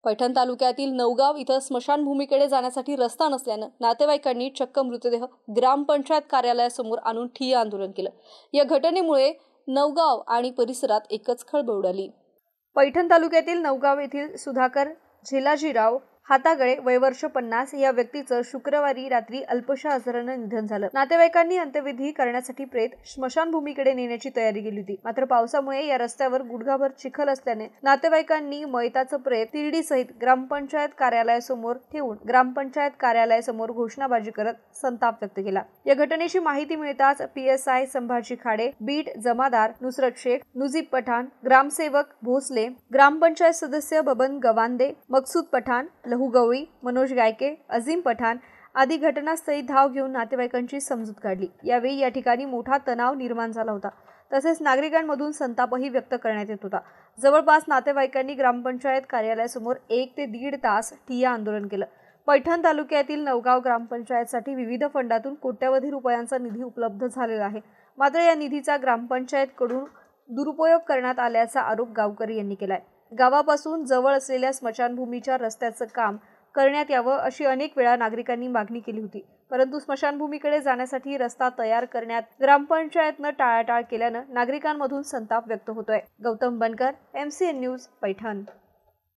पैठण तालुक्यातील नवगाव इथं स्मशानभूमीकडे जाण्यासाठी रस्ता नसल्यानं नातेवाईकांनी चक्क मृतदेह ग्रामपंचायत कार्यालयासमोर आणून ठिय्या आंदोलन केलं। या घटनेमुळे नवगाव आणि परिसरात एकच खळबळ उडाली। पैठण तालुक्यातील नवगाव येथील सुधाकर झेलाजीराव हातागळे वय वर्ष 50 या व्यक्तीचं शुक्रवारी रात्री अल्पशा आजारानं निधन झालं। नातेवाईकांनी अंत्यविधी करण्यासाठी प्रेत स्मशानभूमीकडे नेण्याची तयारी केली होती, मात्र पावसामुळे या रस्त्यावर गुडघाभर चिखल असल्याने नातेवाईकांनी मयताचं प्रेत तिरडीसहित ग्रामपंचायत कार्यालयासमोर ठेवून ग्रामपंचायत कार्यालयासमोर घोषणाबाजी करत संताप व्यक्त केला। या घटनेची माहिती मिळताच PSI संभाजी खाडे, बीट जमादार नुसरत शेख, नुजीब पठाण, ग्रामसेवक भोसले, ग्रामपंचायत सदस्य बबन गवांदे, मकसूद पठाण, लहू गवळी, मनोज गायके, अजीम पठाण आदी घटनास्थळी धाव घेऊन नातेवाईकांची समजूत काढली। यावेळी या ठिकाणी मोठा तणाव निर्माण झाला होता। तसेच नागरिकांमधून संतापही व्यक्त करण्यात येत होता। जवळपास नातेवाईकांनी ग्रामपंचायत कार्यालयासमोर 1 ते 1.5 तास ठिय्या आंदोलन केलं। पैठण तालुक्यातील नवगाव ग्रामपंचायतसाठी विविध फंडातून कोट्यवधी रुपयांचा निधी उपलब्ध झालेला आहे, मात्र या निधीचा ग्रामपंचायतकडून दुरुपयोग करण्यात आल्याचा आरोप गावकरी यांनी केलाय। गावापासून जवळ असलेल्या स्मशानभूमीच्या रस्त्याचं काम करण्यात यावं अशी अनेक वेळा नागरिकांनी मागणी केली होती, परंतु स्मशानभूमीकडे जाण्यासाठी रस्ता तयार करण्यात ग्रामपंचायतनं टाळाटाळ केल्यानं नागरिकांमधून संताप व्यक्त होतोय। गौतम बनकर, MCN न्यूज, पैठण।